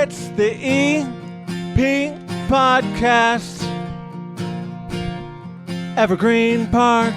It's the EP Podcast. Evergreen Park.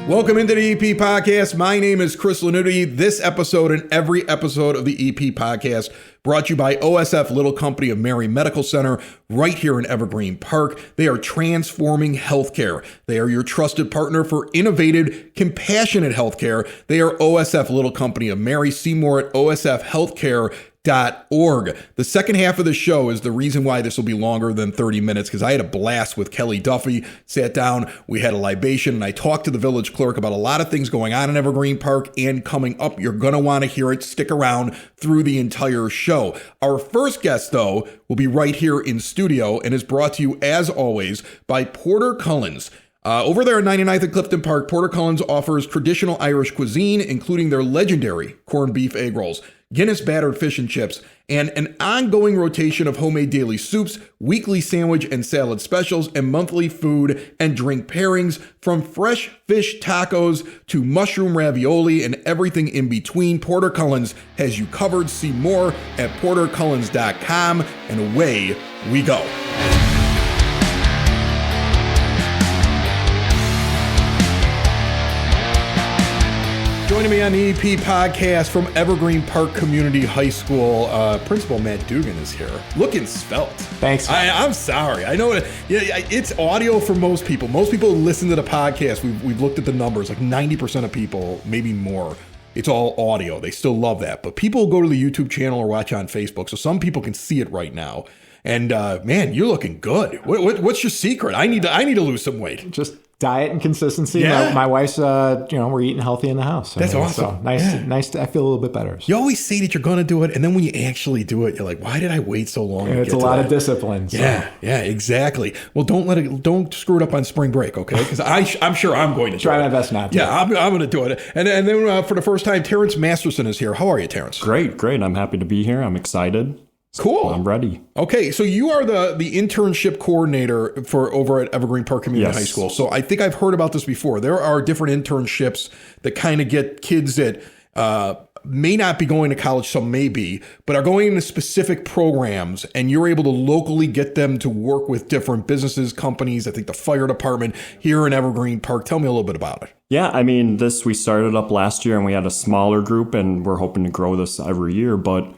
Welcome into the EP Podcast. My name is Chris Lanuti. This episode and every episode of the EP Podcast brought to you by OSF Little Company of Mary Medical Center right here in Evergreen Park. They are transforming healthcare. They are your trusted partner for innovative, compassionate healthcare. They are OSF Little Company of Mary. See more at osfhealthcare.org. The second half of the show is the reason why this will be longer than 30 minutes, because I had a blast with Kelly Duffy. Sat down, we had a libation, and I talked to the village clerk about a lot of things going on in Evergreen Park and coming up. You're going to want to hear it. Stick around through the entire show. Our first guest, though, will be right here in studio and is brought to you, as always, by Porter Cullen's. Over there at 99th and Clifton Park, Porter Cullen's offers traditional Irish cuisine, including their legendary corned beef egg rolls, Guinness battered fish and chips, and an ongoing rotation of homemade daily soups, weekly sandwich and salad specials, and monthly food and drink pairings, from fresh fish tacos to mushroom ravioli and everything in between. Porter Cullen's has you covered. See more at portercullens.com, and away we go. Joining me on the EP Podcast from Evergreen Park Community High School, Principal Matt Dugan is here. Looking svelte. Thanks. I'm sorry. I know it's audio for most people. Most people listen to the podcast. We've looked at the numbers. Like 90% of people, maybe more, it's all audio. They still love that. But people go to the YouTube channel or watch on Facebook. So some people can see it right now. And man, you're looking good. What's your secret? I need to lose some weight. Just diet and consistency. Yeah. My wife's, we're eating healthy in the house. That's awesome. So nice. I feel a little bit better. You always say that you're going to do it, and then when you actually do it, you're like, why did I wait so long? It's a lot of discipline. So. Yeah, exactly. Well, don't screw it up on spring break, okay? Because I'm sure I'm going to try my best not to. Yeah, I'm going to do it. And then for the first time, Terence Masterson is here. How are you, Terence? Great. I'm happy to be here. I'm excited. Cool. I'm ready. Okay, so you are the internship coordinator for over at Evergreen Park Community High School. So I think I've heard about this before. There are different internships that kind of get kids that may not be going to college, some may be, but are going into specific programs, and you're able to locally get them to work with different businesses, companies. I think the fire department here in Evergreen Park. Tell me a little bit about it. Yeah, we started up last year, and we had a smaller group, and we're hoping to grow this every year, but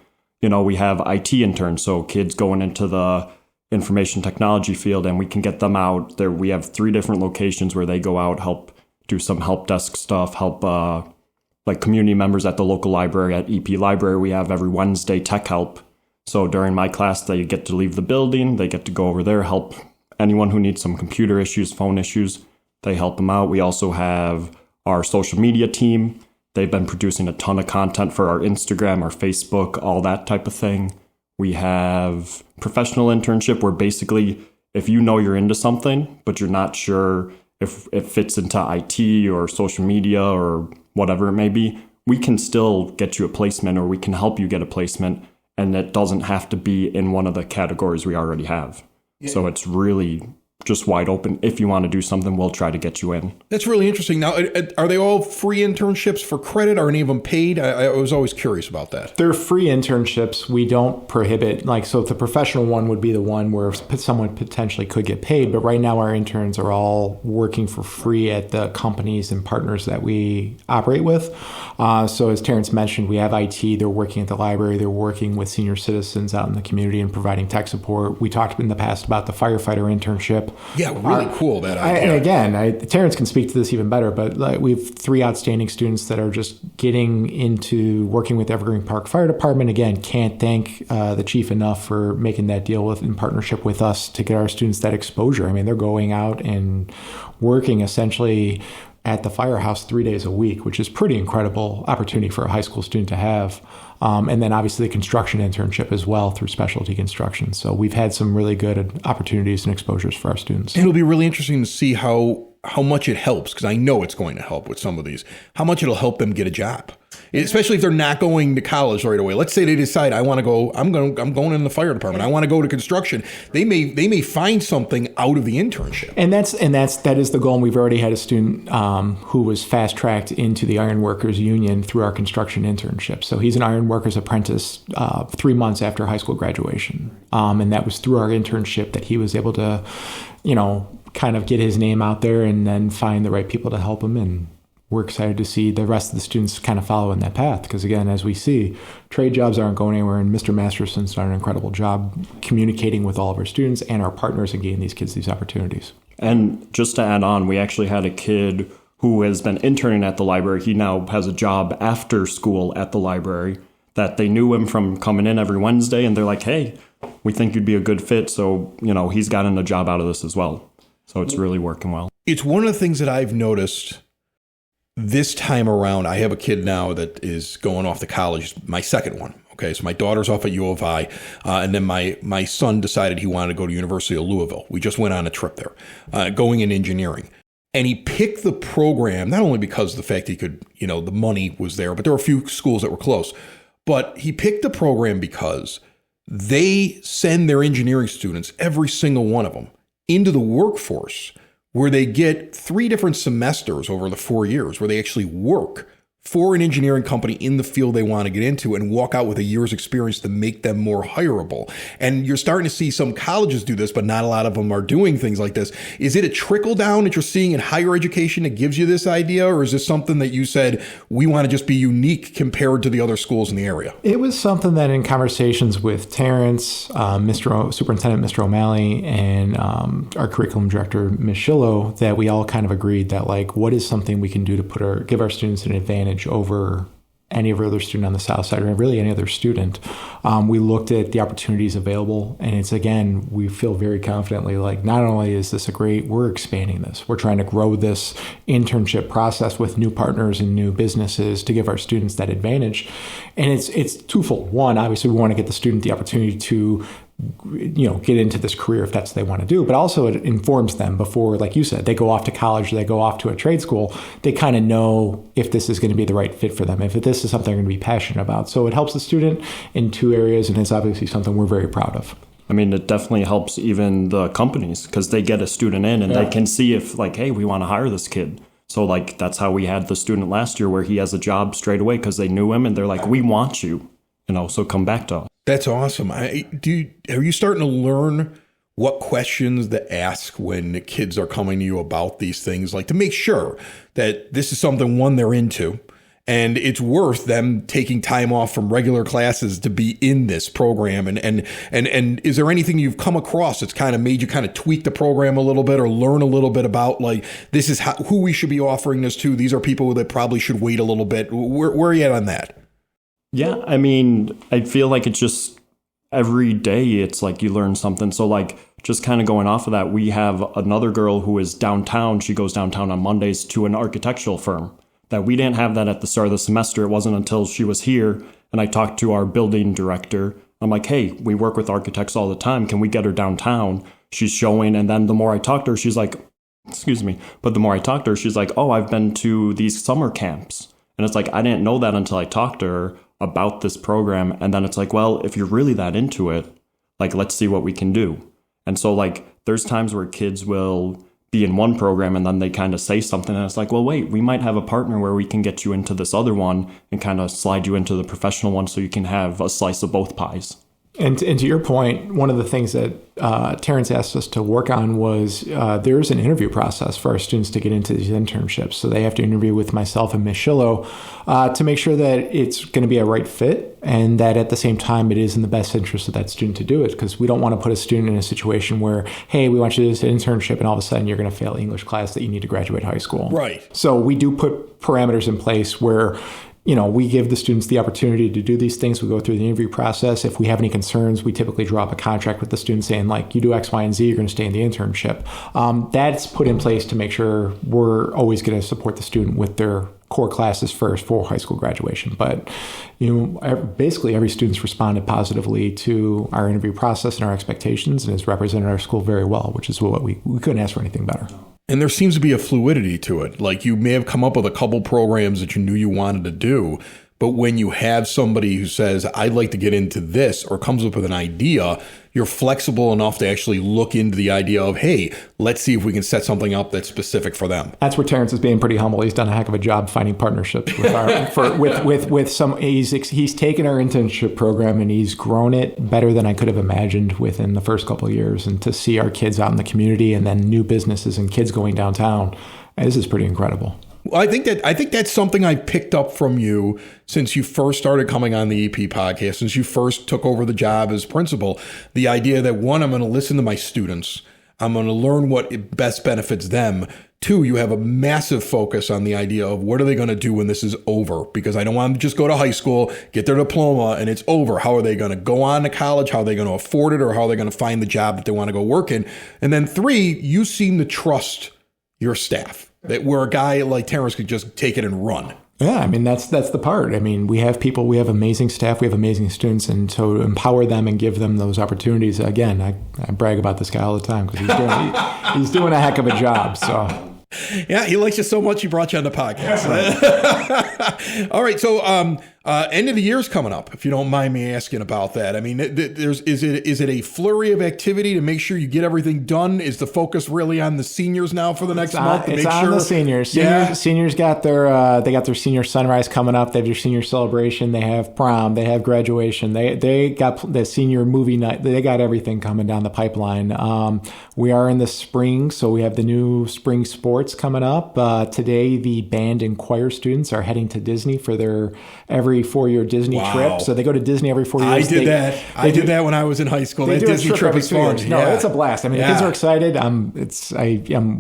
we have IT interns, so kids going into the information technology field, and we can get them out there. We have 3 different locations where they go out, help do some help desk stuff, help like community members at the local library. At EP Library, we have every Wednesday tech help. So during my class, they get to leave the building. They get to go over there, help anyone who needs some computer issues, phone issues. They help them out. We also have our social media team. They've been producing a ton of content for our Instagram, our Facebook, all that type of thing. We have professional internship, where basically if you know you're into something, but you're not sure if it fits into IT or social media or whatever it may be, we can still get you a placement, or we can help you get a placement, and it doesn't have to be in one of the categories we already have. Yeah. So it's really just wide open. If you want to do something, we'll try to get you in. That's really interesting. Now, are they all free internships for credit? Are any of them paid? I was always curious about that. They're free internships. We don't prohibit, so the professional one would be the one where someone potentially could get paid. But right now our interns are all working for free at the companies and partners that we operate with. So as Terence mentioned, we have IT. They're working at the library. They're working with senior citizens out in the community and providing tech support. We talked in the past about the firefighter internship. Yeah, really cool, that idea. Terence can speak to this even better, but we have 3 outstanding students that are just getting into working with Evergreen Park Fire Department. Again, can't thank the chief enough for making that deal in partnership with us to get our students that exposure. I mean, they're going out and working essentially at the firehouse 3 days a week, which is pretty incredible opportunity for a high school student to have. And then obviously the construction internship as well through specialty construction. So we've had some really good opportunities and exposures for our students. It'll be really interesting to see how how much it helps, because I know it's going to help with some of these, how much it'll help them get a job, especially if they're not going to college right away. Let's say they decide, I'm going in the fire department. I want to go to construction. They may find something out of the internship. And that is the goal. And we've already had a student who was fast tracked into the Iron Workers Union through our construction internship. So he's an Iron Workers apprentice 3 months after high school graduation. And that was through our internship that he was able to, kind of get his name out there and then find the right people to help him. And we're excited to see the rest of the students kind of follow in that path. Because again, as we see, trade jobs aren't going anywhere. And Mr. Masterson's done an incredible job communicating with all of our students and our partners and getting these kids these opportunities. And just to add on, we actually had a kid who has been interning at the library. He now has a job after school at the library, that they knew him from coming in every Wednesday. And they're like, hey, we think you'd be a good fit. So, he's gotten a job out of this as well. So it's really working well. It's one of the things that I've noticed this time around. I have a kid now that is going off to college, my second one. Okay, so my daughter's off at U of I, and then my son decided he wanted to go to University of Louisville. We just went on a trip there, going in engineering. And he picked the program, not only because of the fact he could, the money was there, but there were a few schools that were close. But he picked the program because they send their engineering students, every single one of them, into the workforce, where they get 3 different semesters over the 4 years where they actually work for an engineering company in the field they want to get into and walk out with a year's experience to make them more hireable. And you're starting to see some colleges do this, but not a lot of them are doing things like this. Is it a trickle down that you're seeing in higher education that gives you this idea? Or is this something that you said, we want to just be unique compared to the other schools in the area? It was something that in conversations with Terence, Superintendent Mr. O'Malley, and our curriculum director, Ms. Shillow, that we all kind of agreed that, what is something we can do to give our students an advantage over any of our other student on the South Side, or really any other student. We looked at the opportunities available, and it's, again, we feel very confidently not only is this we're expanding this. We're trying to grow this internship process with new partners and new businesses to give our students that advantage. And it's twofold. One, obviously we want to get the student the opportunity to get into this career if that's what they want to do. But also it informs them before, like you said, they go off to college or they go off to a trade school, they kind of know if this is going to be the right fit for them, if this is something they're going to be passionate about. So it helps the student in 2 areas, and it's obviously something we're very proud of. I mean, it definitely helps even the companies, because they get a student in and they can see if hey, we want to hire this kid. So that's how we had the student last year where he has a job straight away because they knew him and they're like, we want you, so come back to us. That's awesome. Are you starting to learn what questions to ask when the kids are coming to you about these things, to make sure that this is something, one, they're into, and it's worth them taking time off from regular classes to be in this program? And is there anything you've come across that's kind of made you kind of tweak the program a little bit or learn a little bit about this is who we should be offering this to? These are people that probably should wait a little bit. Where are you at on that? Yeah, I mean, I feel like it's just every day it's you learn something. So just kind of going off of that, we have another girl who is downtown. She goes downtown on Mondays to an architectural firm. That we didn't have that at the start of the semester. It wasn't until she was here and I talked to our building director. I'm like, hey, we work with architects all the time. Can we get her downtown? She's showing. And then the more I talked to her, she's like, excuse me. But the more I talked to her, she's like, oh, I've been to these summer camps. And it's I didn't know that until I talked to her about this program. And then it's well, if you're really that into it, let's see what we can do. And so there's times where kids will be in one program and then they kind of say something and it's well, wait, we might have a partner where we can get you into this other one and kind of slide you into the professional one so you can have a slice of both pies. And to your point, one of the things that Terence asked us to work on was there's an interview process for our students to get into these internships. So they have to interview with myself and Ms. Shillow to make sure that it's going to be a right fit and that at the same time it is in the best interest of that student to do it, because we don't want to put a student in a situation where, hey, we want you to do this internship and all of a sudden you're going to fail English class that you need to graduate high school. Right. So we do put parameters in place where we give the students the opportunity to do these things. We go through the interview process. If we have any concerns, we typically draw up a contract with the student saying, you do X, Y, and Z, you're going to stay in the internship. That's put in place to make sure we're always going to support the student with their core classes first for high school graduation. But, basically every student's responded positively to our interview process and our expectations and has represented our school very well, which is what we couldn't ask for anything better. And there seems to be a fluidity to it. Like you may have come up with a couple programs that you knew you wanted to do, but when you have somebody who says, I'd like to get into this, or comes up with an idea, you're flexible enough to actually look into the idea of, hey, let's see if we can set something up that's specific for them. That's where Terence is being pretty humble. He's done a heck of a job finding partnerships with our, with some. He's taken our internship program and he's grown it better than I could have imagined within the first couple of years. And to see our kids out in the community and then new businesses and kids going downtown, this is pretty incredible. Well, I think that's something I picked up from you since you first started coming on the EP podcast, since you first took over the job as principal. The idea that, one, I'm going to listen to my students. I'm going to learn what best benefits them. Two, you have a massive focus on the idea of what are they going to do when this is over? Because I don't want them to just go to high school, get their diploma, and it's over. How are they going to go on to college? How are they going to afford it? Or how are they going to find the job that they want to go work in? And then three, you seem to trust your staff. That where a guy like Terence could just take it and run. Yeah, I mean, that's the part. I mean, we have people, we have amazing staff, we have amazing students, and so empower them and give them those opportunities. Again, I brag about this guy all the time because he's doing a heck of a job. So. Yeah, he likes you so much he brought you on the podcast. Right. All right, so end of the year's coming up, if you don't mind me asking about that. I mean, is it a flurry of activity to make sure you get everything done? Is the focus really on the seniors now for the next month? It's on the seniors. Seniors got their senior sunrise coming up. They have their senior celebration. They have prom. They have graduation. They got the senior movie night. They got everything coming down the pipeline. We are in the spring, so we have the new spring sports coming up. Today, the band and choir students are heading to Disney for their every 4-year Disney trip. So they go to Disney every 4 years. I did that when I was in high school. That Disney trip is fun. No, it's a blast. I mean, the kids are excited.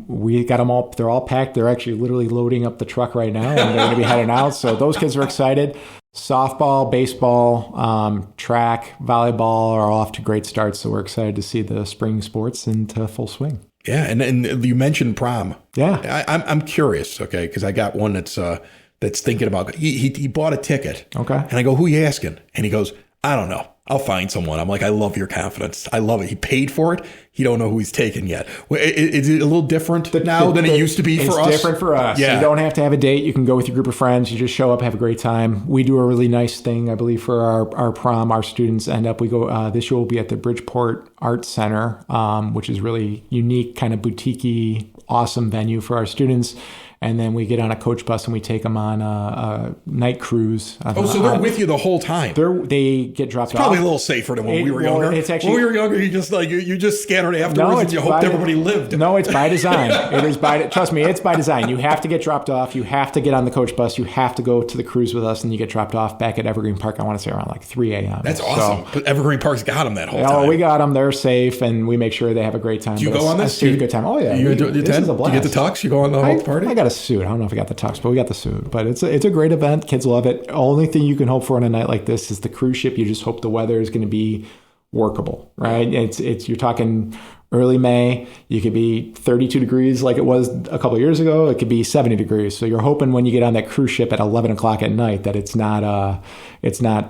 We got them all. They're all packed. They're actually literally loading up the truck right now, and they're going to be heading out. So those kids are excited. Softball, baseball, track, volleyball are off to great starts. So we're excited to see the spring sports into full swing. Yeah, and you mentioned prom. Yeah, I'm curious, okay, because I got one that's thinking about. He bought a ticket. Okay, and I go, who are you asking? And he goes, I don't know. I'll find someone. I'm like, I love your confidence. I love it. He paid for it. He don't know who he's taking yet. Is it a little different now than it used to be for us? It's different for us. Yeah. You don't have to have a date. You can go with your group of friends. You just show up, have a great time. We do a really nice thing, I believe, for our prom. Our students end up, we go, this year we'll be at the Bridgeport Arts Center, which is really unique, kind of boutique-y, awesome venue for our students. And then we get on a coach bus and we take them on a night cruise. So they're with you the whole time. They get dropped off. Probably a little safer than when we were younger. When we were younger, you just scattered afterwards and you hoped everybody lived. No, it's by design. Trust me, it's by design. You have to get dropped off. You have to get on the coach bus. You have to go to the cruise with us, and you get dropped off back at Evergreen Park. I want to say around like 3 a.m. That's awesome. But Evergreen Park's got them that whole time. Oh, we got them. They're safe, and we make sure they have a great time. Do you go on this? A good time. Oh yeah. This is a blast. You get the tux? You go on the whole party? I got a suit. I don't know if I got the tux, but we got the suit. But it's a great event. Kids love it. Only thing you can hope for on a night like this is the cruise ship. You just hope the weather is going to be workable, right? It's you're talking early May. You could be 32 degrees like it was a couple of years ago. It could be 70 degrees. So you're hoping when you get on that cruise ship at 11 o'clock at night that it's not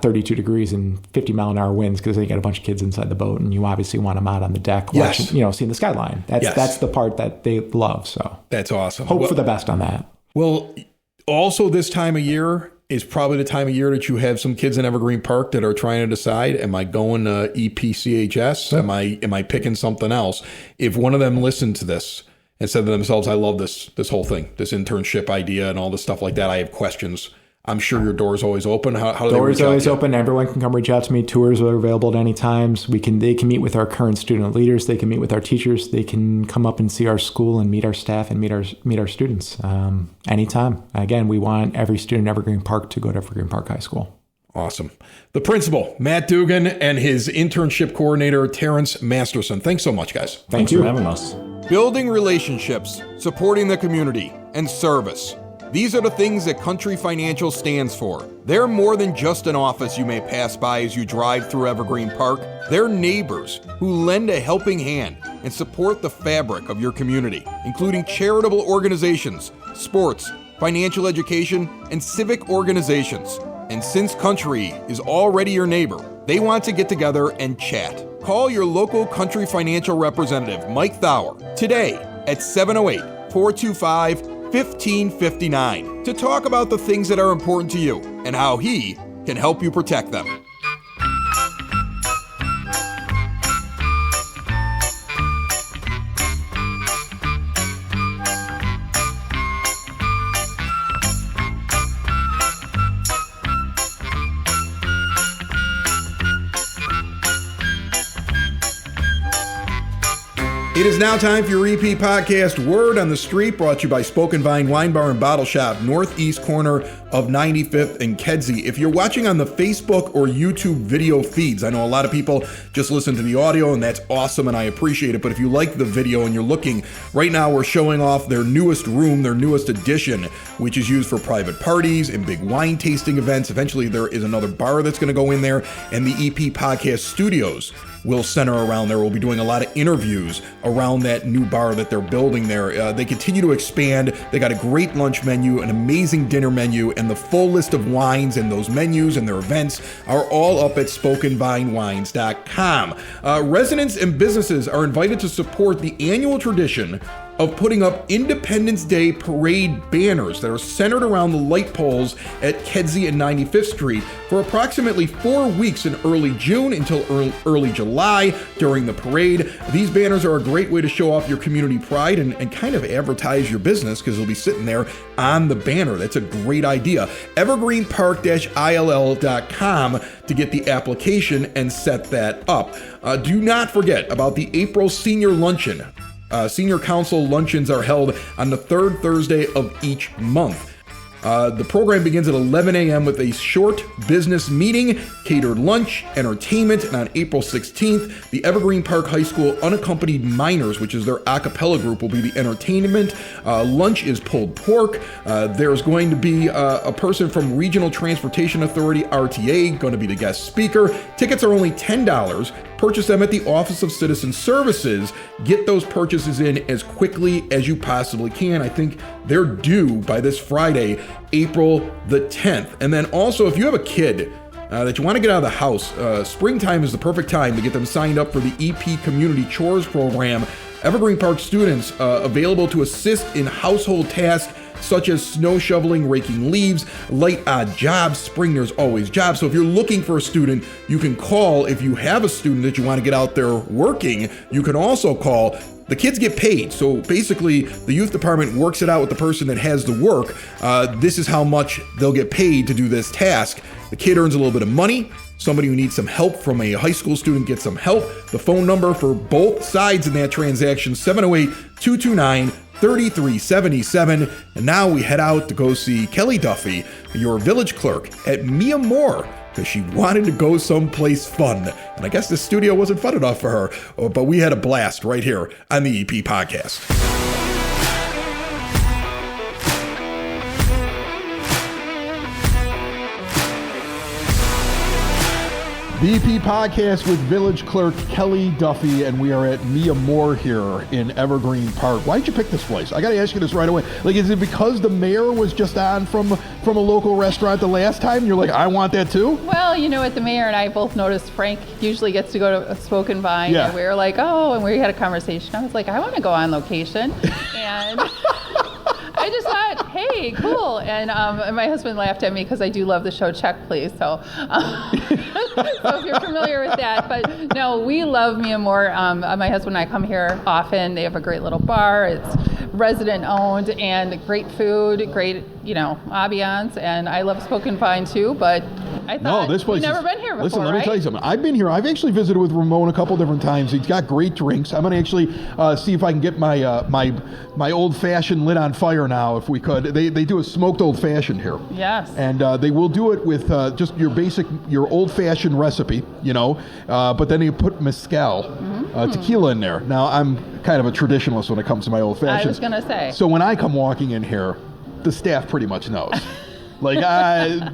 32 degrees and 50 mile an hour winds, because you got a bunch of kids inside the boat, and you obviously want them out on the deck watching, seeing the skyline. That's the part that they love. So that's awesome. Hope for the best on that. Well, also this time of year is probably the time of year that you have some kids in Evergreen Park that are trying to decide, am I going to EPCHS? Am I picking something else? If one of them listened to this and said to themselves, I love this whole thing, this internship idea and all this stuff like that, I have questions, I'm sure your door's always open. How do they reach out to you? Door's always open. Everyone can come reach out to me. Tours are available at any times. They can meet with our current student leaders. They can meet with our teachers. They can come up and see our school and meet our staff and meet our students anytime. Again, we want every student in Evergreen Park to go to Evergreen Park High School. Awesome. The principal, Matt Dugan, and his internship coordinator, Terence Masterson. Thanks so much, guys. Thanks you for having us. Building relationships, supporting the community, and service. These are the things that Country Financial stands for. They're more than just an office you may pass by as you drive through Evergreen Park. They're neighbors who lend a helping hand and support the fabric of your community, including charitable organizations, sports, financial education, and civic organizations. And since Country is already your neighbor, they want to get together and chat. Call your local Country Financial representative, Mike Thauer, today at 708 425-1559 to talk about the things that are important to you and how he can help you protect them. It is now time for your EP podcast, Word on the Street, brought to you by Spoken Vine Wine Bar and Bottle Shop, northeast corner of 95th and Kedzie. If you're watching on the Facebook or YouTube video feeds, I know a lot of people just listen to the audio, and that's awesome, and I appreciate it. But if you like the video and you're looking, right now we're showing off their newest room, their newest addition, which is used for private parties and big wine tasting events. Eventually, there is another bar that's going to go in there, and the EP Podcast Studios will center around there. We'll be doing a lot of interviews around that new bar that they're building there. They continue to expand. They got a great lunch menu, an amazing dinner menu, and the full list of wines and those menus and their events are all up at SpokenVineWines.com. Residents and businesses are invited to support the annual tradition of putting up Independence Day parade banners that are centered around the light poles at Kedzie and 95th Street for approximately 4 weeks in early June until early July during the parade. These banners are a great way to show off your community pride and kind of advertise your business, because they'll be sitting there on the banner. That's a great idea. Evergreenpark-ill.com to get the application and set that up. Do not forget about the April Senior Luncheon. Senior Council luncheons are held on the third Thursday of each month. The program begins at 11 a.m. with a short business meeting, catered lunch, entertainment, and on April 16th, the Evergreen Park High School Unaccompanied Minors, which is their a cappella group, will be the entertainment. Lunch is pulled pork. There's going to be a person from Regional Transportation Authority, RTA, going to be the guest speaker. Tickets are only $10. Purchase them at the Office of Citizen Services. Get those purchases in as quickly as you possibly can. I think they're due by this Friday, April the 10th. And then also, if you have a kid that you want to get out of the house, springtime is the perfect time to get them signed up for the EP Community Chores Program. Evergreen Park students available to assist in household tasks such as snow shoveling, raking leaves, light odd jobs. Spring, there's always jobs. So if you're looking for a student, you can call. If you have a student that you want to get out there working, you can also call. The kids get paid. So basically, the youth department works it out with the person that has the work. This is how much they'll get paid to do this task. The kid earns a little bit of money. Somebody who needs some help from a high school student gets some help. The phone number for both sides in that transaction, 708-229-3377. And now we head out to go see Kelly Duffy, your village clerk, at Mi Amor, because she wanted to go someplace fun. And I guess the studio wasn't fun enough for her, but we had a blast right here on the EP Podcast. The EP Podcast with Village Clerk Kelly Duffy, and we are at Mi Amor here in Evergreen Park. Why'd you pick this place? I got to ask you this right away. Like, is it because the mayor was just on from a local restaurant the last time? You're like, I want that too? Well, you know what, the mayor and I both noticed Frank usually gets to go to a Spoken Vine, Yeah. and we were like, oh, and we had a conversation. I was like, I want to go on location, and I just thought, hey, cool. And my husband laughed at me because I do love the show Check Please. So, so if you're familiar with that. But no, we love Mi Amor. My husband and I come here often. They have a great little bar. It's resident owned and great food, great, ambiance. And I love Spoken Vine too, but I thought this place you've never been here before, Listen, let right? me tell you something. I've been here. I've actually visited with Ramon a couple different times. He's got great drinks. I'm going to actually see if I can get my old-fashioned lit on fire now, if we could. They do a smoked old-fashioned here. Yes. And they will do it with just your old-fashioned recipe, but then you put mezcal, tequila in there. Now, I'm kind of a traditionalist when it comes to my old-fashioned. I was going to say. So when I come walking in here, the staff pretty much knows. Like,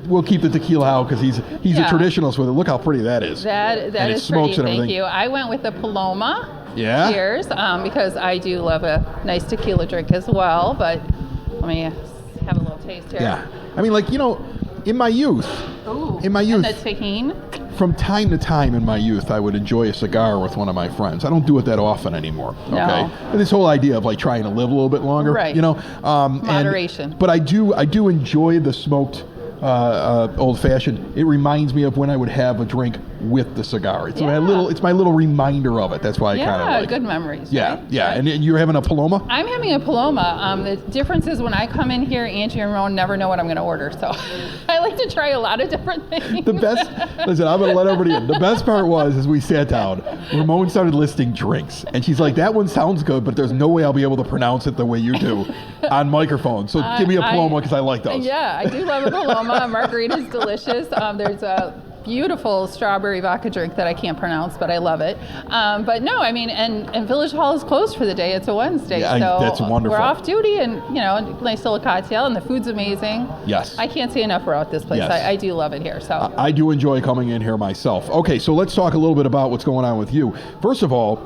we'll keep the tequila out because he's a traditionalist with it. Look how pretty that is. That and is it smokes pretty. and everything. Thank you. I went with the Paloma. Yeah? Cheers, because I do love a nice tequila drink as well. But let me have a little taste here. Yeah. I mean, in my youth. Ooh. In my youth. And the tahini. from time to time in my youth, I would enjoy a cigar with one of my friends. I don't do it that often anymore. Okay, No. And this whole idea of like trying to live a little bit longer, Right. you know, Moderation. But I do enjoy the smoked old fashioned. It reminds me of when I would have a drink with the cigar. It's my little reminder of it. That's why I kind of like good memories. Yeah, right? yeah. Right. And you're having a Paloma? I'm having a Paloma. The difference is when I come in here, Angie and Ramon never know what I'm going to order. So I like to try a lot of different things. The best, listen, I'm going to let everybody in. The best part was, as we sat down, Ramon started listing drinks. And she's like, that one sounds good, but there's no way I'll be able to pronounce it the way you do on microphone. So give me a Paloma because I like those. Yeah, I do love a Paloma. A margarita is delicious. There's a beautiful strawberry vodka drink that I can't pronounce, but I love it. But no, I mean, and Village Hall is closed for the day. It's a Wednesday, Yeah, so that's wonderful. we're off duty, and you know, nice little cocktail, and the food's amazing. Yes. I can't say enough about this place. Yes. I do love it here. So I do enjoy coming in here myself. Okay, so let's talk a little bit about what's going on with you. First of all,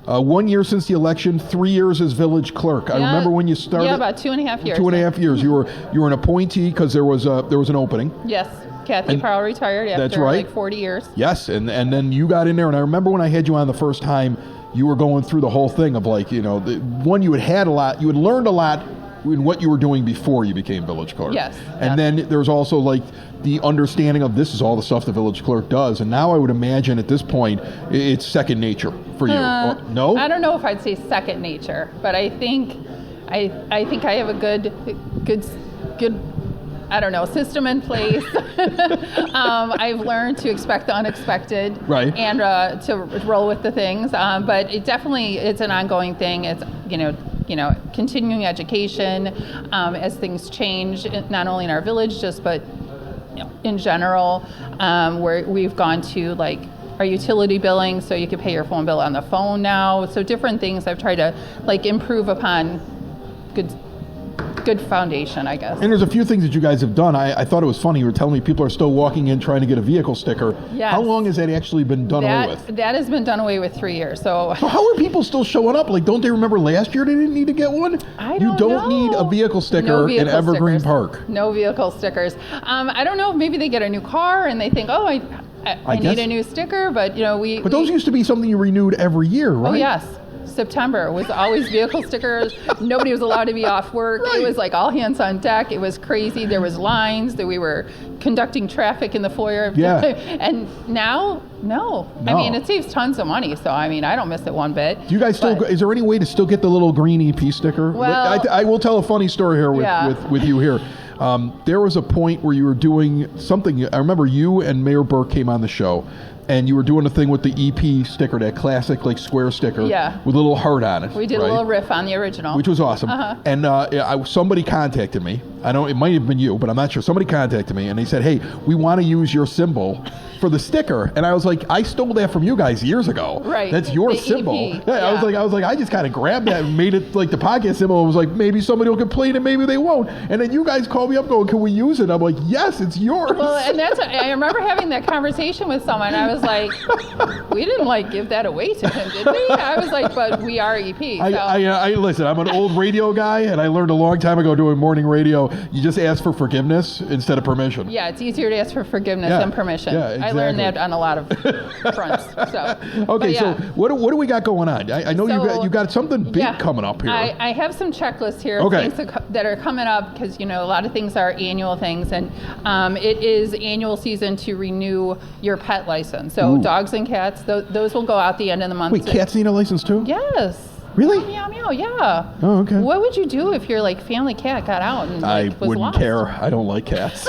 1 year since the election, 3 years as village clerk. I remember when you started. Yeah, about 2.5 years. 2.5 years. You were an appointee because there was an opening. Yes, Kathy Powell retired after That's right. like 40 years. Yes, and then you got in there, and I remember when I had you on the first time, you were going through the whole thing of like, you know, you had learned a lot in what you were doing before you became village clerk. Yes. And then there's also like the understanding of this is all the stuff the village clerk does, and now I would imagine at this point it's second nature for you. No? I don't know if I'd say second nature, but I think I have a good I don't know, system in place. I've learned to expect the unexpected, right, and to roll with the things. But it's an ongoing thing. It's continuing education as things change, not only in our village, but in general, where we've gone to like our utility billing, so you can pay your phone bill on the phone now. So different things I've tried to like improve upon. Good foundation, I guess. And there's a few things that you guys have done. I thought it was funny. You were telling me people are still walking in trying to get a vehicle sticker. Yes. How long has that actually been done away with? That has been done away with 3 years. So how are people still showing up? Like, don't they remember last year they didn't need to get one? You don't need a vehicle sticker in Evergreen Park. No vehicle stickers. I don't know if maybe they get a new car and they think, oh, I need a new sticker, but But those used to be something you renewed every year, right? Oh yes. September was always vehicle stickers. Nobody was allowed to be off work. Right. It was like all hands on deck. It was crazy. There was lines that we were conducting traffic in the foyer. Yeah. And now, no. I mean, it saves tons of money. So, I mean, I don't miss it one bit. Do you guys is there any way to still get the little green EP sticker? Well, I will tell a funny story here with you here. There was a point where you were doing something. I remember you and Mayor Burke came on the show, and you were doing a thing with the EP sticker, that classic like square sticker with a little heart on it. We did a little riff on the original, which was awesome. And somebody contacted me. It might have been you, but I'm not sure. Somebody contacted me and they said, "Hey, we want to use your symbol for the sticker." And I was like, "I stole that from you guys years ago. Right? That's your the symbol." EP. Yeah, I was like, I just kind of grabbed that and made it like the podcast symbol. I was like, maybe somebody will complain and maybe they won't. And then you guys called me up going, "Can we use it?" I'm like, "Yes, it's yours." Well, and I remember having that conversation with someone. I was like, "We didn't like give that away to him, did we?" I was like, "But we are EP." So. I listen. I'm an old radio guy, and I learned a long time ago doing morning radio. You just ask for forgiveness instead of permission. Yeah, it's easier to ask for forgiveness than permission. Yeah, exactly. I learned that on a lot of fronts. So okay, so what do we got going on? I know you got something big coming up here. I have some checklists here of things that are coming up because a lot of things are annual things, and it is annual season to renew your pet license. So dogs and cats, those will go out the end of the month. Wait, cats need a license too? Yes. Really? Meow, meow, yeah. Oh, okay. What would you do if your family cat got out and I was wouldn't lost? care. I don't like cats.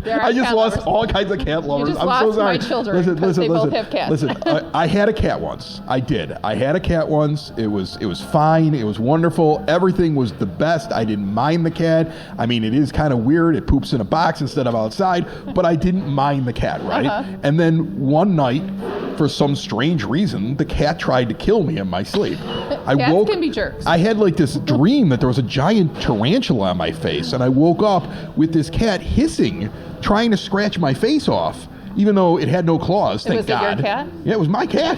I just lost all kinds of cat lovers. You just I'm lost so sorry. my children because they both have cats. Listen, I had a cat once. I did. I had a cat once. It was fine. It was wonderful. Everything was the best. I didn't mind the cat. I mean, it is kind of weird. It poops in a box instead of outside, but I didn't mind the cat, right? And then one night, for some strange reason, the cat tried to kill me in my sleep. Cats can be jerks. I had like this dream that there was a giant tarantula on my face, and I woke up with this cat hissing, trying to scratch my face off, even though it had no claws. Thank God. Was it your cat? Yeah, it was my cat.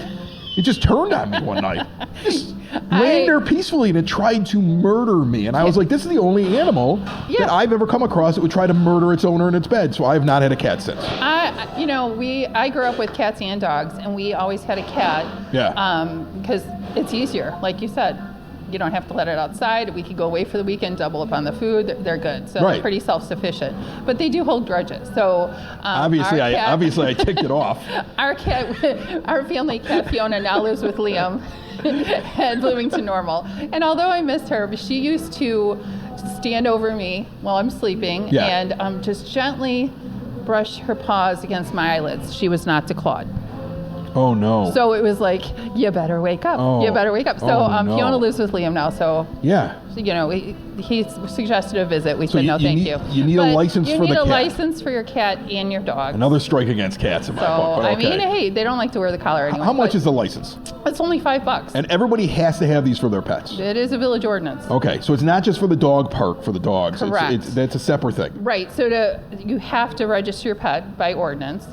It just turned on me one night. Just laying there peacefully, and it tried to murder me. And I was like, this is the only animal that I've ever come across that would try to murder its owner in its bed. So I have not had a cat since. I grew up with cats and dogs, and we always had a cat. Yeah. Because it's easier, like you said. You don't have to let it outside. We could go away for the weekend, double up on the food. They're good. So they're pretty self-sufficient. But they do hold grudges. So obviously I ticked it off. Our family cat Fiona now lives with Liam at Bloomington Normal. And although I missed her, she used to stand over me while I'm sleeping and just gently brush her paws against my eyelids. She was not declawed. Oh, no. So it was like, you better wake up. Oh. You better wake up. So no. Fiona lives with Liam now. So, yeah. He suggested a visit. We said, no, thank you. You need a license for the cat. You need a license for your cat and your dog. Another strike against cats in my book. But okay. Hey, they don't like to wear the collar anyway. How much is the license? It's only $5. And everybody has to have these for their pets. It is a village ordinance. Okay, so it's not just for the dog park for the dogs. Correct. That's a separate thing. Right. So you have to register your pet by ordinance.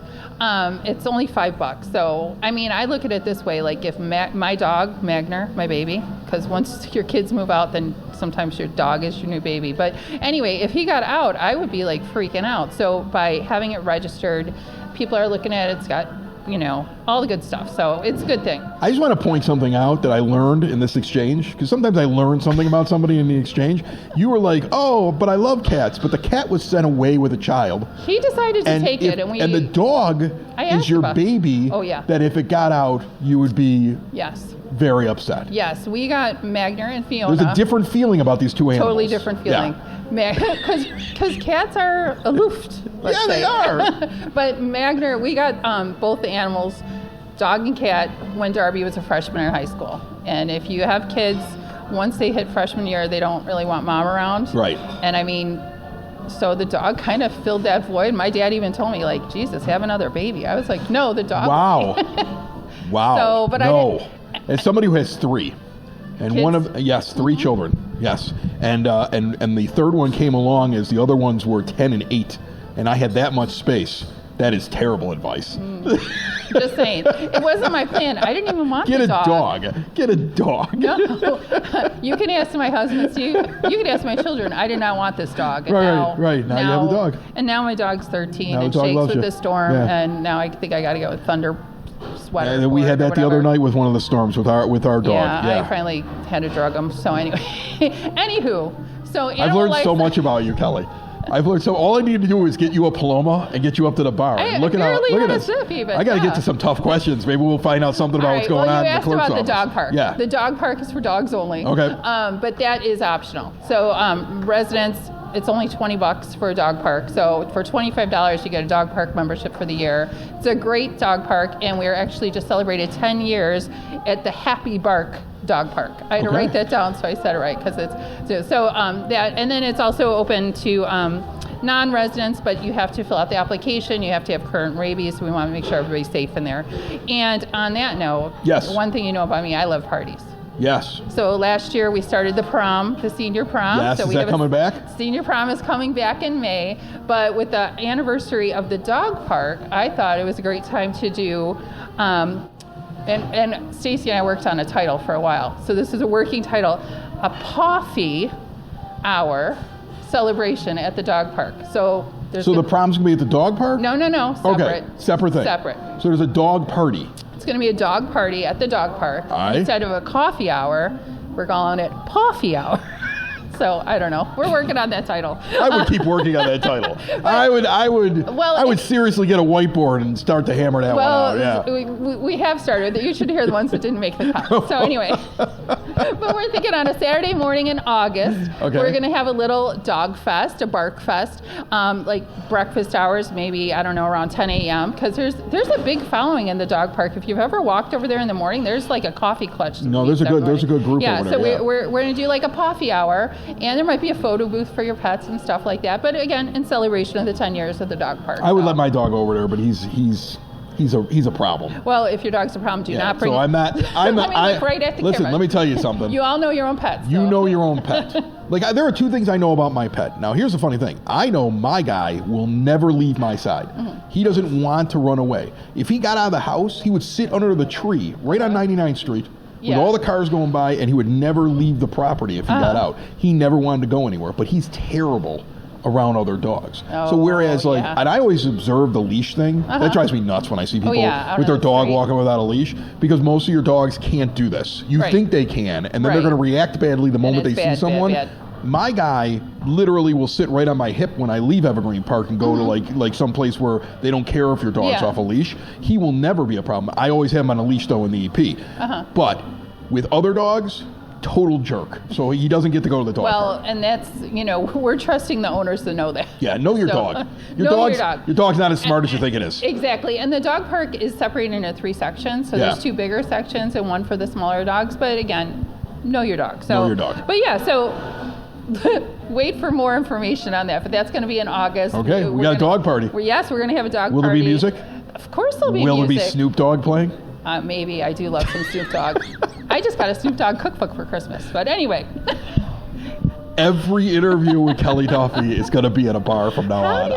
It's only $5. So, I look at it this way, like if my dog, Magner, my baby, because once your kids move out, then sometimes your dog is your new baby. But anyway, if he got out, I would be like freaking out. So by having it registered, people are looking at it. It's got, all the good stuff. So it's a good thing. I just want to point something out that I learned in this exchange, because sometimes I learn something about somebody in the exchange. You were like, oh, but I love cats. But the cat was sent away with a child. He decided to take it. And the dog is your baby. Oh, yeah. That if it got out, you would be very upset. Yes, we got Magner and Fiona. There's a different feeling about these two animals. Totally different feeling. Because cats are aloof. They are. But Magner, we got both the animals, dog and cat, when Darby was a freshman in high school. And if you have kids, once they hit freshman year, they don't really want mom around. Right. And so the dog kind of filled that void. My dad even told me, like, Jesus, have another baby. I was like, no, the dog. Wow. Wow. So, but no. As somebody who has three, and kids? Three children, yes, and the third one came along as the other ones were 10 and 8, and I had that much space. That is terrible advice. Just saying, it wasn't my plan. I didn't even want Get the dog. Get a dog. No, you can ask my husband. You can ask my children. I did not want this dog. And right. Now you have a dog. And now my dog's 13 now and dog shakes with you. the storm. Yeah. And now I think I got to go with thunder sweater. And we had that the other night with one of the storms with our dog. Yeah, I finally had to drug him. So anyway, anywho, so I've learned so much about you, Kelly. I've learned so. All I need to do is get you a Paloma and get you up to the bar. Look at this. I got to get to some tough questions. Maybe we'll find out something about what's going on in the clerk's office. You asked about the dog park. Yeah. The dog park is for dogs only. Okay. But that is optional. So residents, it's only $20 for a dog park. So for $25, you get a dog park membership for the year. It's a great dog park, and we actually just celebrated 10 years at the Happy Bark Dog Park. I had to write that down, so I said it right because it's that. And then it's also open to non-residents, but you have to fill out the application. You have to have current rabies. So we want to make sure everybody's safe in there. And on that note, one thing you know about me, I love parties. Yes. So last year we started the senior prom. Yes, so is that coming back? Senior prom is coming back in May, but with the anniversary of the dog park, I thought it was a great time to do, and Stacy and I worked on a title for a while. So this is a working title, a Coffee Hour celebration at the dog park. So the prom's going to be at the dog park? No, separate. Okay, separate thing. Separate. So there's a dog party. It's going to be a dog party at the dog park. All right. Instead of a coffee hour, we're calling it Coffee Hour. So I don't know. We're working on that title. I would keep working on that title. I would seriously get a whiteboard and start to hammer that one out. Yeah. We have started. You should hear the ones that didn't make the cut. So anyway, but we're thinking on a Saturday morning in August, we're going to have a little dog fest, a bark fest, like breakfast hours, maybe, I don't know, around 10 a.m. Because there's a big following in the dog park. If you've ever walked over there in the morning, there's like a coffee clutch. No, there's a good group over there. So we're going to do like a coffee hour. And there might be a photo booth for your pets and stuff like that. But again, in celebration of the 10 years of the dog park. I would let my dog over there, but he's a problem. Well, if your dog's a problem, do not bring. So I'm not. Let me look right at the listen, camera. let me tell you something. You all know your own pets. You know your own pet. Like, there are two things I know about my pet. Now, here's the funny thing. I know my guy will never leave my side. He doesn't want to run away. If he got out of the house, he would sit under the tree right on 99th Street with all the cars going by, and he would never leave the property if he got out. He never wanted to go anywhere, but he's terrible around other dogs. So whereas and I always observe the leash thing. That drives me nuts when I see people with their dog walking without a leash, because most of your dogs can't do this. You think they can, and then they're going to react badly the moment they see someone. My guy literally will sit right on my hip when I leave Evergreen Park and go to like some place where they don't care if your dog's off a leash. He will never be a problem. I always have him on a leash though in the EP. But with other dogs, total jerk. So he doesn't get to go to the dog park. And that's, we're trusting the owners to know that. Yeah, know your dog. Your dog's not as smart as you think it is. Exactly. And the dog park is separated into 3 sections. So there's 2 bigger sections and 1 for the smaller dogs. But again, know your dog. So, know your dog. But yeah, so wait for more information on that. But that's going to be in August. Okay, we got a dog party. Yes, we're going to have a dog party. Will there be music? Of course there'll be music. Will there be Snoop Dogg playing? Maybe. I do love some Snoop Dogg. I just got a Snoop Dogg cookbook for Christmas. But anyway. Every interview with Kelly Duffy is going to be at a bar from now on.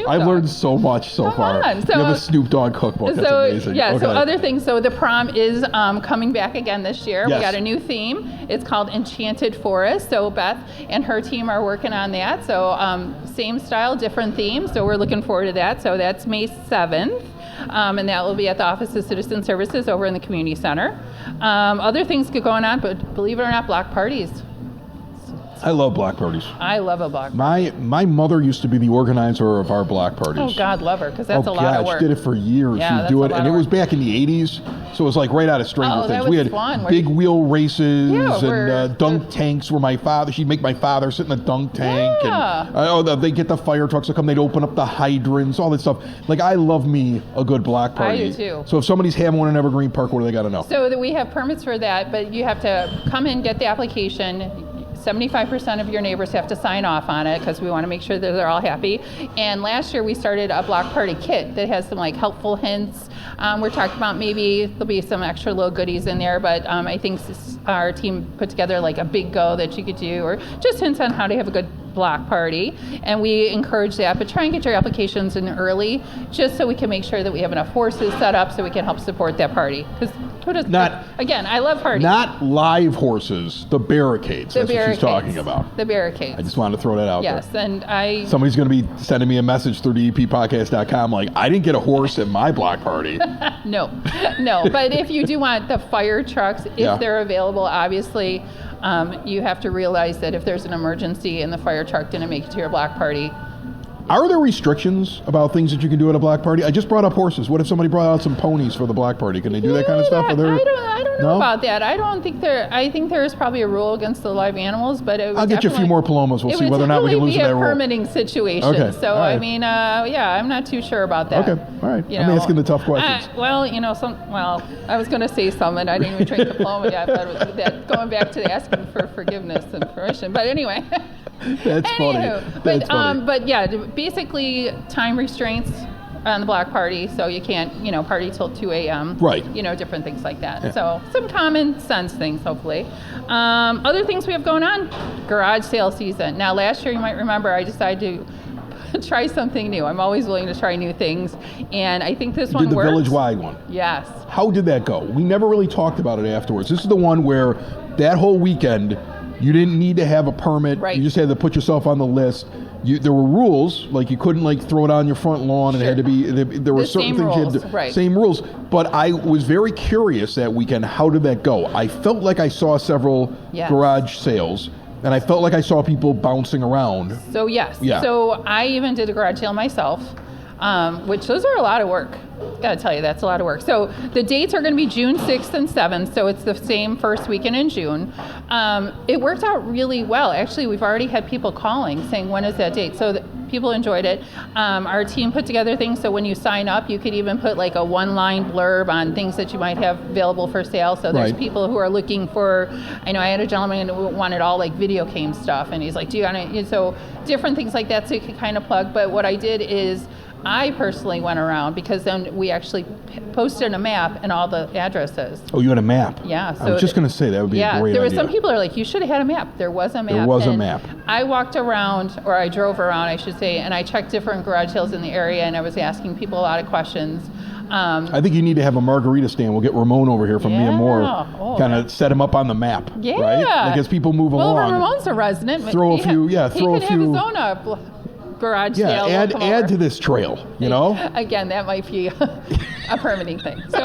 I've learned so much so far. You have a Snoop Dogg cookbook. That's amazing. Yeah, so other things. So the prom is coming back again this year. Yes. We got a new theme. It's called Enchanted Forest. So Beth and her team are working on that. So same style, different theme. So we're looking forward to that. So that's May 7th. And that will be at the Office of Citizen Services over in the Community Center. Other things going on, but believe it or not, block parties. I love block parties. I love a block party. My mother used to be the organizer of our block parties. Oh, God love her, because that's a lot of work. She did it for years. Yeah, she would do it, and it was back in the 80s, so it was like right out of Stranger Things. We had fun. big wheel races and dunk tanks where she'd make my father sit in the dunk tank. Yeah. And they'd get the fire trucks to come, they'd open up the hydrants, all that stuff. Like, I love me a good block party. I do too. So if somebody's having one in Evergreen Park, what do they got to know? So that we have permits for that, but you have to come in, get the application. 75% of your neighbors have to sign off on it because we want to make sure that they're all happy. And last year we started a block party kit that has some helpful hints. We're talking about maybe there'll be some extra little goodies in there, but I think our team put together a big go that you could do, or just hints on how to have a good block party, and we encourage that, but try and get your applications in early just so we can make sure that we have enough horses set up so we can help support that party. Because again, I love parties. Not live horses, the barricades. That's what she's talking about. The barricades. I just wanted to throw that out there. Yes, and somebody's going to be sending me a message through the EPPodcast.com I didn't get a horse at my block party. No, but if you do want the fire trucks, if they're available, obviously, you have to realize that if there's an emergency and the fire truck didn't make it to your block party. Are there restrictions about things that you can do at a block party? I just brought up horses. What if somebody brought out some ponies for the block party? Can they do that kind of stuff? I don't know about that. I don't think I think there is probably a rule against the live animals, but I'll get you a few more palomas. We'll see whether or not we can loosen that rule. It would be a permitting situation. Okay. So, right. I mean, I'm not too sure about that. Okay. All right. I'm asking the tough questions. I was going to say something. I didn't even drink the paloma yet, but going back to asking for forgiveness and permission. But anyway. That's funny. That's funny. But yeah, basically time restraints on the block party, so you can't, party till 2 a.m. Right. Different things like that. Yeah. So some common sense things, hopefully. Other things we have going on, garage sale season. Now, last year, you might remember, I decided to try something new. I'm always willing to try new things, and I think this one works. Did the village-wide one? Yes. How did that go? We never really talked about it afterwards. This is the one where that whole weekend, you didn't need to have a permit. Right. You just had to put yourself on the list. There were rules, you couldn't throw it on your front lawn, and it had to be. There were certain things you had to, same rules. But I was very curious that weekend. How did that go? I felt like I saw several garage sales, and I felt like I saw people bouncing around. So yes. Yeah. So I even did a garage sale myself, which those are a lot of work. Gotta tell you, that's a lot of work. So the dates are going to be June 6th and 7th, so it's the same first weekend in June. It worked out really well. Actually, we've already had people calling saying, when is that date? So people enjoyed it. Our team put together things, so when you sign up, you could even put a one-line blurb on things that you might have available for sale. So there's people who are looking for, I know I had a gentleman who wanted all video game stuff, and he's like, do you want to, so different things like that, so you can kind of plug. But what I did is, I personally went around because then we actually posted a map and all the addresses. Oh, you had a map? Yeah. I was just going to say that would be a great there idea. were some people are like, you should have had a map. There was a map. There was a And map. I walked around, or I drove around, I should say, and I checked different garage sales in the area, and I was asking people a lot of questions. I think you need to have a margarita stand. We'll get Ramon over here from Mi Amor, Oh, kind of set him up on the map, Yeah. right? Like as people move along. Well, Ramon's a resident. but Throw a he few- ha- yeah, he throw a could few- have his own garage Yeah, sale. We'll come add over. to this trail, you know? Again, that might be a permitting thing. So,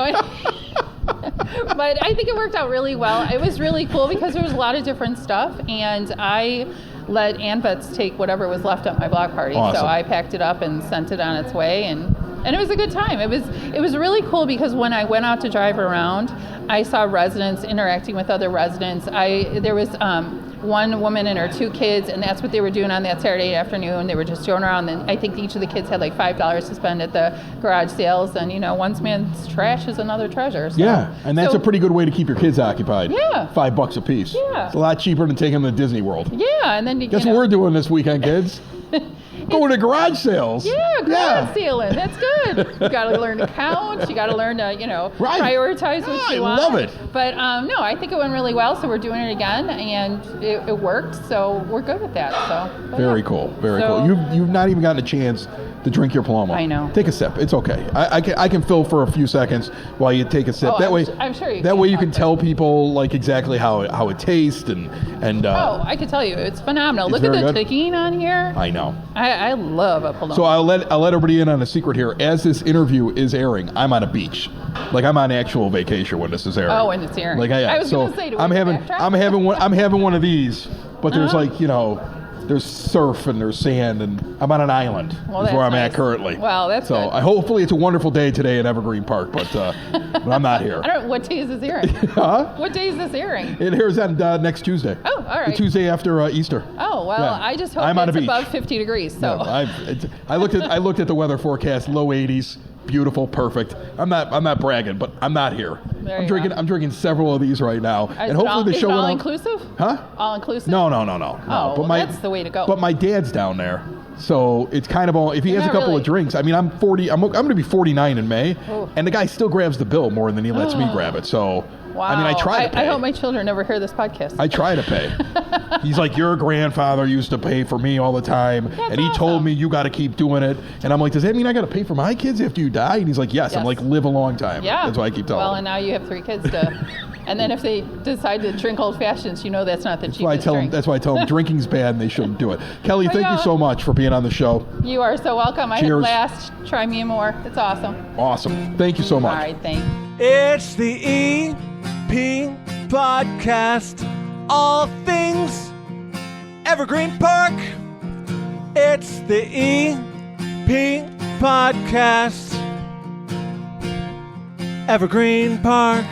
but I think it worked out really well. It was really cool because there was a lot of different stuff, and I let ANVETS take whatever was left at my block party. Awesome. So I packed it up and sent it on its way, and it was a good time. It was really cool because when I went out to drive around, I saw residents interacting with other residents. There was one woman and her 2 kids, and that's what they were doing on that Saturday afternoon. They were just going around, and I think each of the kids had like $5 to spend at the garage sales, and one man's trash is another treasure. So, Yeah, and that's a pretty good way to keep your kids occupied. Yeah. $5 a piece. Yeah. It's a lot cheaper than taking them to Disney World. Yeah, and then Guess what we're doing this weekend, kids? Going to garage sales. Yeah, garage sealing. That's good. You got to learn to count. You got to learn to, Right. prioritize what I you want. love it. But no, I think it went really well. So we're doing it again, and it worked. So we're good with that. So but Very yeah. cool. Very So- cool. You've not even gotten a chance to drink your Paloma. I know. Take a sip. It's okay. I can fill for a few seconds while you take a sip. Oh, that way, I'm sure you that can. way you can tell people like exactly how it tastes and. Oh, I can tell you, it's phenomenal. It's Look at very the good. ticking on here. I know. I love a Paloma. So I'll let everybody in on a secret here. As this interview is airing, I'm on a beach. Like I'm on actual vacation when this is airing. Oh, when it's airing. Like I was so gonna say, do we I'm have to having backtrack? I'm having one of these, but there's Uh-huh. there's surf and there's sand and I'm on an island. Well, is that's where I'm nice. at currently. Wow, that's so. good. Hopefully it's a wonderful day today in Evergreen Park, but I'm not here. I don't know, what day is this airing? Huh? What day is this airing? It airs on next Tuesday. Oh, all right. The Tuesday after Easter. Oh, well, Yeah. I just hope I'm on a it's beach. above 50 degrees. So. No, I looked at the weather forecast, low 80s, beautiful, perfect. I'm not bragging, but I'm not here. There I'm you drinking go. I'm drinking several of these right now, Is and it hopefully all, the is show it all will- inclusive? Huh? All inclusive? No. Oh, but well, that's the way to go. But my dad's down there, so it's kind of all. If he You're has a not couple really- of drinks, I mean, I'm 40. I'm going to be 49 in May, Oh. and the guy still grabs the bill more than he lets me grab it. So Wow. I mean, I try to pay. I hope my children never hear this podcast. I try to pay. He's like, your grandfather used to pay for me all the time, That's and he told awesome. me you got to keep doing it. And I'm like, does that mean I got to pay for my kids after you die? And he's like, yes. I'm Yes. like, live a long time. Yeah. That's why I keep telling Well, him. and now you have 3 kids to. And then if they decide to drink old fashions, that's not the That's why I cheapest tell them. drink. That's why I tell them drinking's bad and they shouldn't do it. Kelly, Oh, thank you yeah. so much for being on the show. You are so welcome. I had a Cheers. blast. Try Me More. It's awesome. Awesome. Thank you so much. All right, thanks. It's the EP Podcast. All things Evergreen Park. It's the EP Podcast. Evergreen Park.